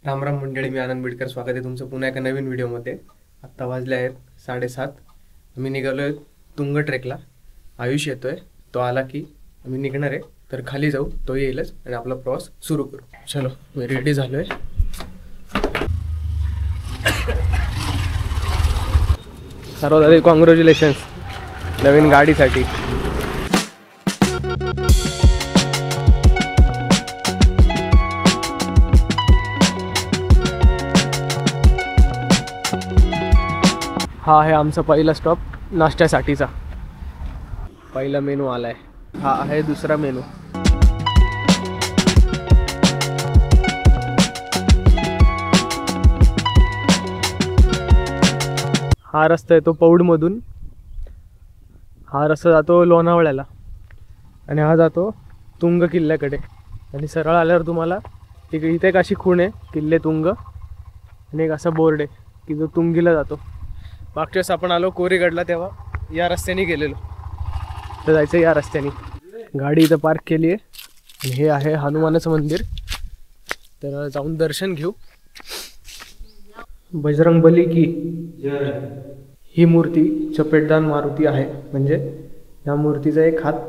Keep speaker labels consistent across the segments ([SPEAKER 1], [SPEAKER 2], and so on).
[SPEAKER 1] राम राम मंडळी, मी आनंद बिडकर. स्वागत आहे तुमचं पुन्हा एका नवीन व्हिडिओमध्ये. आत्ता वाजले आहेत 7:30. आम्ही निघालो आहे तुंग ट्रेकला. आयुष येतोय, तो आला की आम्ही निघणार आहे. तर खाली जाऊ, तो येईलच आणि आपला प्रवास सुरू करू. चलो, मी रेडी झालो आहे. सर्वात कॉंग्रॅच्युलेशन्स नवीन गाडीसाठी. हा आहे आमचा पहिला स्टॉप नाश्त्यासाठीचा. पहिला मेनू आलाय. हा आहे दुसरा मेनू. हा रस्ता येतो पौडमधून. हा रस्ता जातो लोणावळ्याला आणि हा जातो तुंग किल्ल्याकडे. आणि सरळ आल्यावर तुम्हाला इथे एक अशी खूण आहे, किल्ले तुंग, आणि एक असा बोर्ड आहे की जो तुंगीला जातो. मागच्या वेळेस आपण आलो कोरीगडला, तेव्हा या रस्त्याने गेलेलो. तर जायचं या रस्त्याने. गाडी इथं पार्क केली आहे आणि हे आहे हनुमानाचं मंदिर. तर जाऊन दर्शन घेऊ. बजरंगबली की ही मूर्ती चपेटदान मारुती आहे. म्हणजे या मूर्तीचा एक हात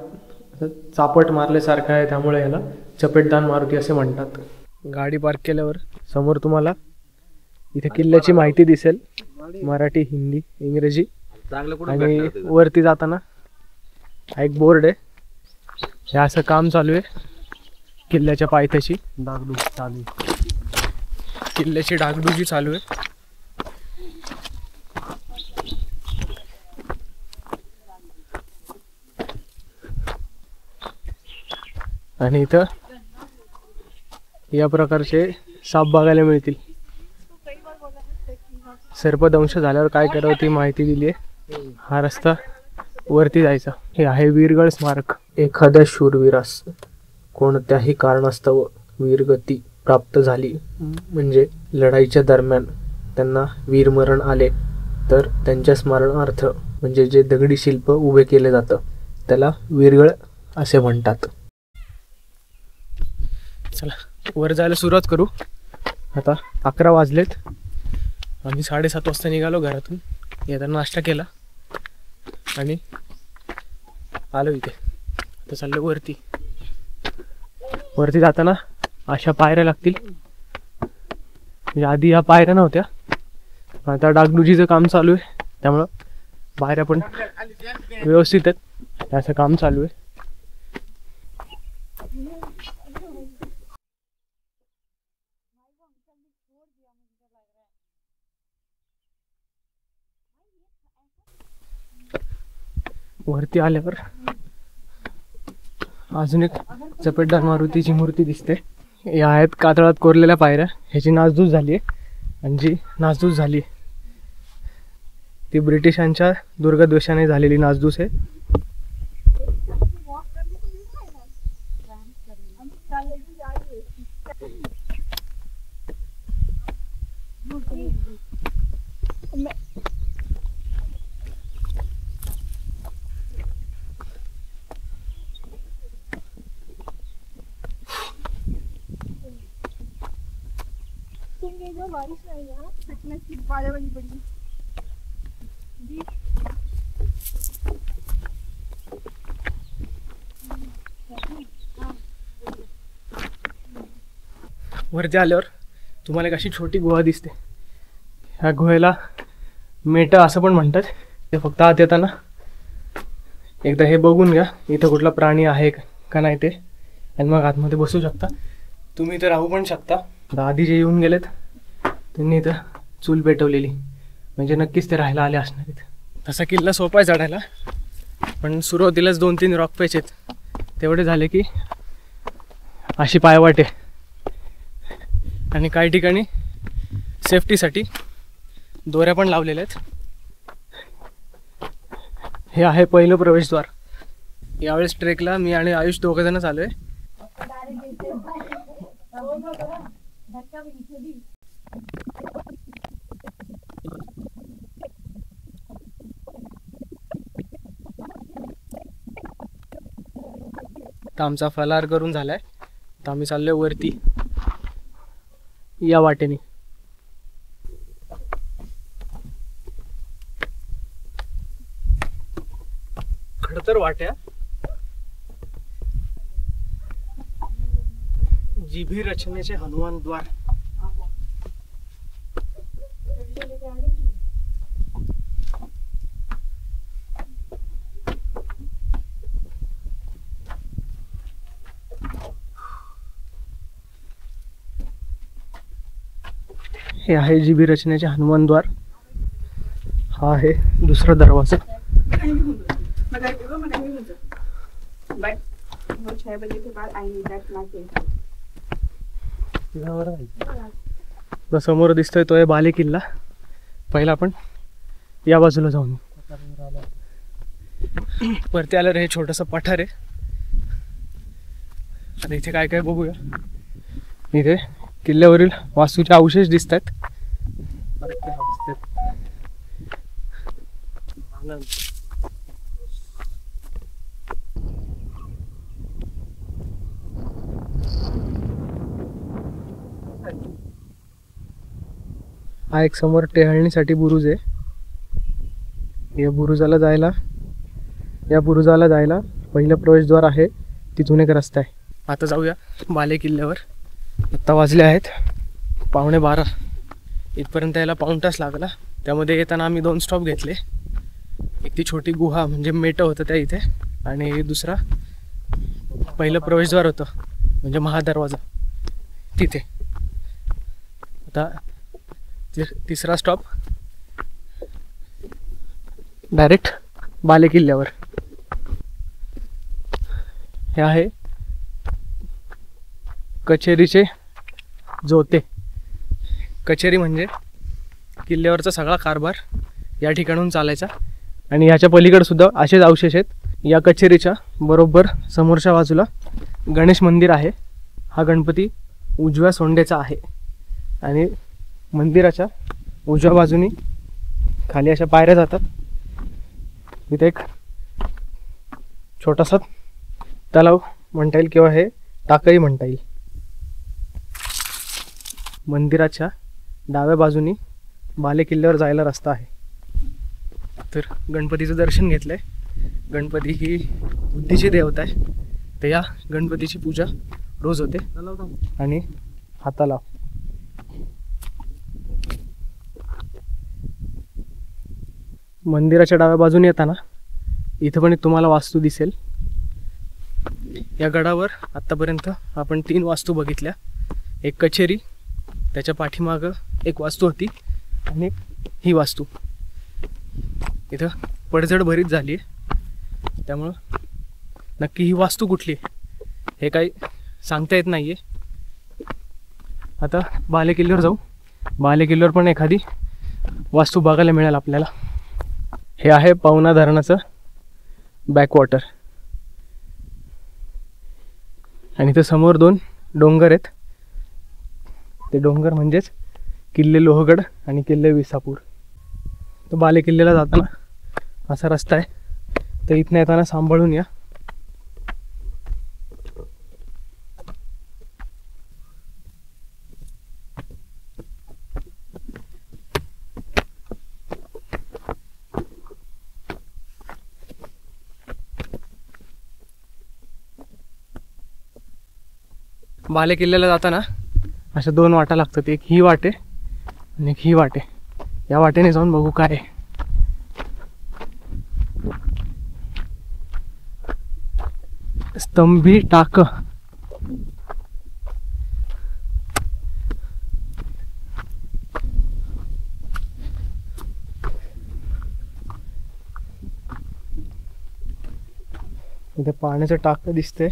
[SPEAKER 1] असं चापट मारल्यासारखा आहे, त्यामुळे याला चपेटदान मारुती असे म्हणतात. गाडी पार्क केल्यावर समोर तुम्हाला इथे किल्ल्याची माहिती दिसेल, मराठी, हिंदी, इंग्रजी. आणि वरती जाताना हा एक बोर्ड आहे. हे असं काम चालू आहे किल्ल्याच्या पायथ्याशी. डागडुजी चालू आहे, किल्ल्याची डागडुजी चालू आहे. आणि इथं या प्रकारचे साप बघायला मिळतील. सर्पदंश झाल्यावर काय करावं ती माहिती दिली आहे. हा रस्ता वरती जायचा. हे आहे वीरगळ स्मारक. एखाद्या शूरवीरास कोणत्याही कारणास्तव वीरगती प्राप्त झाली, म्हणजे लढाईच्या दरम्यान त्यांना वीरमरण आले, तर त्यांच्या स्मरणार्थ म्हणजे जे दगडी शिल्प उभे केले जातं त्याला वीरगळ असे म्हणतात. चला वर जायला सुरुवात करू. आता 11 वाजलेत. आम्ही 7:30 वाजता निघालो घरातून. येताना नाश्ता केला आणि आलो इथे. आता चाललो वरती. वरती जाताना अशा पायऱ्या लागतील. म्हणजे आधी या पायऱ्या नव्हत्या, आता डागडुजीचं काम चालू आहे, त्यामुळं पायऱ्या पण व्यवस्थित आहेत. असं काम चालू आहे. वरती आल्यावर अजून एक चपेटदार मारुतीची मूर्ती दिसते. या आहेत कातळात कोरलेल्या पायऱ्या. ह्याची नासधूस झाली आहे, आणि जी नासधूस झाली ती ब्रिटिशांच्या दुर्गद्वेषाने झालेली नासधूस आहे.
[SPEAKER 2] बारिश नहीं है, फिटनेस की बारे वाली बड़ी जी.
[SPEAKER 1] वरती आल्यावर तुम्हाला एक अशी छोटी गुहा दिसते. ह्या गुहेला मेटा असं पण म्हणतात. ते फक्त आत येताना एकदा हे बघून घ्या इथं कुठला प्राणी आहे का नाही ते, आणि मग आतमध्ये बसू शकता. तुम्ही इथं राहू पण शकता. आधी जे येऊन गेलेत त्यांनी इथं चूल पेटवलेली, म्हणजे नक्कीच ते राहायला आले असणार आहेत. तसा किल्ला सोपा आहे चढायला, पण सुरुवातीलाच 2-3 रॉक पॅच आहेत. तेवढे झाले की अशी पायवाट आहे. आणि काही ठिकाणी सेफ्टीसाठी दोऱ्या पण लावलेल्या आहेत. हे आहे पहिलं प्रवेशद्वार. यावेळेस ट्रेकला मी आणि आयुष 2 जणच आलोय. तर आमचा फलाहार करून झालाय. तर आम्ही चाललोय वरती. या वाटेने. खडतर वाट्या, जीभी रचनेचे हनुमान द्वार. हे आहे जीबी रचनेचे हनुमान द्वार. हा आहे दुसरा दरवाजा. समोर दिसतोय तो आहे बाले किल्ला. पहिला आपण या बाजूला जाऊन वरती आलं रे. हे छोटस पठार आहे आणि इथे काय काय बघूया. इथे किल्ल्यावरील वास्तूचे अवशेष दिसत आहेत. हा एक समोर टेहळणीसाठी बुरुज आहे. या बुरुजाला जायला पहिलं प्रवेशद्वार आहे. तिथून एक रस्ता आहे. आता जाऊया बाले किल्ल्यावर. आत्ता वाजले आहेत 11:15. इथपर्यंत यायला पाऊण तास लागला. त्यामध्ये येताना आम्ही 2 स्टॉप घेतले. एक ती छोटी गुहा म्हणजे मेटं होतं त्या इथे, आणि दुसरा पहिलं प्रवेशद्वार होतं म्हणजे महादरवाजा तिथे. आता तिसरा स्टॉप डायरेक्ट बाले किल्ल्यावर. हे आहे कचेरीचे जोते. कचेरी म्हणजे किल्ल्यावरचा सगळा कारभार या ठिकाणून चालायचा. आणि याच्या पलीकडे सुद्धा असेच अवशेष आहेत. या कचेरीच्या बरोबर समोरच्या बाजूला गणेश मंदिर आहे. हा गणपती उजव्या सोंडेचा आहे. आणि मंदिराच्या उजव्या बाजूनी खाली अशा पायऱ्या जातात. इथे एक छोटासा तलाव म्हणता येईल किंवा हे टाकही म्हणता येईल. मंदिराच्या डाव्या बाजूनी बाले किल्ल्यावर जायला रस्ता आहे. तर गणपतीचं दर्शन घेतलंय. गणपती ही बुद्धीची देवता आहे. तर या गणपतीची पूजा रोज होते. आणि हा तलाव. मंदिराच्या डाव्या बाजूने येताना इथं पण तुम्हाला वास्तू दिसेल. या गडावर आत्तापर्यंत आपण 3 वास्तू बघितल्या. एक कचेरी, त्याच्या पाठीमागं एक वास्तू होती, आणि ही वास्तू. इथं पडझड बरीच झाली आहे. त्यामुळं नक्की ही वास्तू कुठली हे काही सांगता येत नाही आहे. आता बाले किल्ल्यावर जाऊ. बाले किल्ल्यावर पण एखादी वास्तू बघायला मिळेल आपल्याला. हे आहे पवना धरणाचं बॅकवॉटर. आणि इथं समोर 2 डोंगर आहेत. ते डोंगर म्हणजेच किल्ले लोहगड आणि किल्ले विसापूर. तो बाले किल्ल्याला जाताना असा रस्ता आहे. तर इथनं येताना सांभाळून या. बाले किल्ल्याला जाताना अशा 2 वाटा लागतात. एक ही वाटे आणि एक ही वाटे. या वाटेने जाऊन बघू काय आहे. स्तंभी टाक. इथे पाण्याचं टाक दिसते.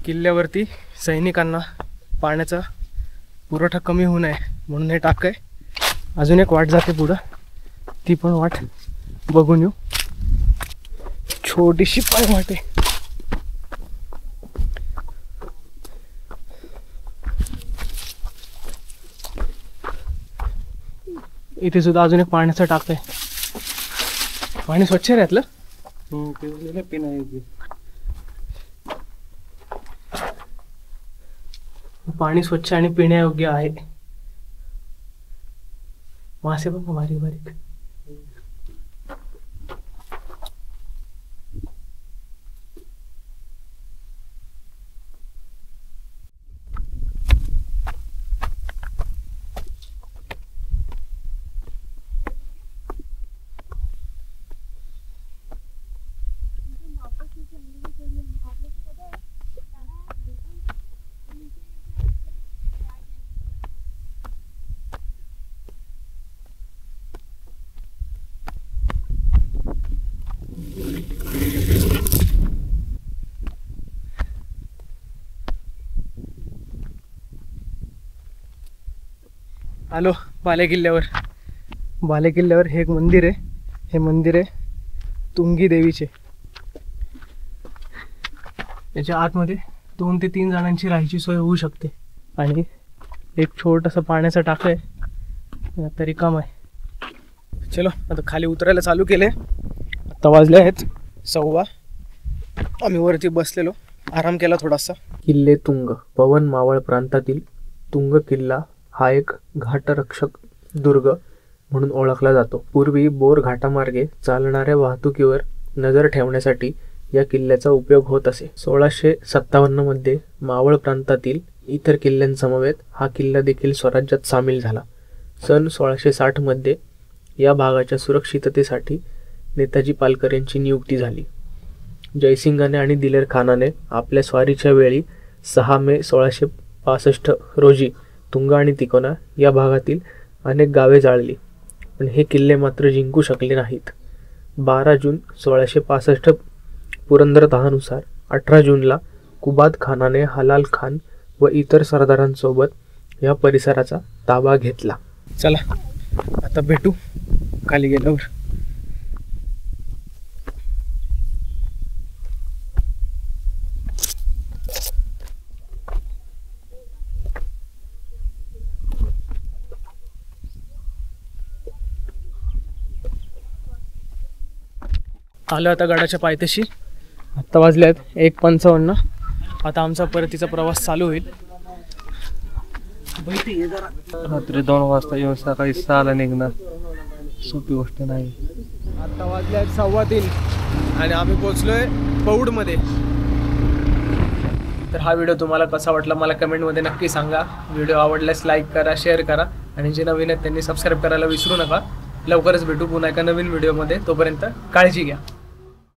[SPEAKER 1] किल्ल्यावरती सैनिकांना पाण्याचा पुरवठा कमी होऊ नये म्हणून हे टाक आहे. अजून एक वाट जाते पुढं. ती पण वाट बघून येऊ. छोटीशी पाय वाट आहे. इथे सुद्धा अजून एक पाण्याचा टाक आहे. पाणी स्वच्छ आहे यातलं. पाणी स्वच्छ आणि पिण्यायोग्य आहे. मासे बघ बारीक बारीक. आलो बालेकिल्ल्यावर. बालेकिल्ल्यावर हे एक मंदिर आहे. हे मंदिर आहे तुंगी देवीचे. याच्या आतमध्ये 2 ते 3 जणांची राहायची सोय होऊ शकते. आणि एक छोटासा पाण्याचा टाका आहे. आता रिकाम आहे. चलो आता खाली उतरायला चालू केले. आता वाजले आहेत 1:15. आम्ही वरती बसलेलो, आराम केला थोडासा.
[SPEAKER 3] किल्ले तुंग. पवन मावळ प्रांतातील तुंग किल्ला हा एक घाटरक्षक दुर्ग म्हणून ओळखला जातो. पूर्वी बोर घाटामार्गे चालणाऱ्या वाहतुकीवर नजर ठेवण्यासाठी या किल्ल्याचा उपयोग होत असे. 1657 मध्ये मावळ प्रांतातील इतर किल्ल्यांसमवेत हा किल्ला देखील स्वराज्यात सामील झाला. सन 1660 मध्ये या भागाच्या सुरक्षिततेसाठी नेताजी पालकर यांची नियुक्ती झाली. जयसिंगाने आणि दिलेर खानाने आपल्या स्वारीच्या वेळी 6 मे 1665 रोजी तुंगा आणि तिकोना या भागातील अनेक गावे जाळली, पण हे किल्ले मात्र जिंकू शकले नाहीत. 12 जून 1665 पुरंदर तहानुसार 18 जूनला कुबाद खानाने हलाल खान व इतर सरदारांसोबत या परिसराचा ताबा घेतला.
[SPEAKER 1] चला आता भेटू खाली गेल्यावर. आलो आता गडाच्या पायथ्याशी. आत्ता वाजले आहेत 1:55. आता आमचा परतीचा प्रवास चालू होईल.
[SPEAKER 4] रात्री 2 वाजता येऊन सकाळी 6ला निघणार, सोपी गोष्ट नाही.
[SPEAKER 1] आता वाजले आहेत 3:15 आणि आम्ही पोहोचलोय पौडमध्ये. तर हा व्हिडिओ तुम्हाला कसा वाटला मला कमेंटमध्ये नक्की सांगा. व्हिडिओ आवडल्यास लाईक करा, शेअर करा आणि जे नवीन आहेत त्यांनी सबस्क्राईब करायला विसरू नका. लवकरच भेटू पुन्हा एका नवीन व्हिडिओमध्ये. तोपर्यंत काळजी घ्या.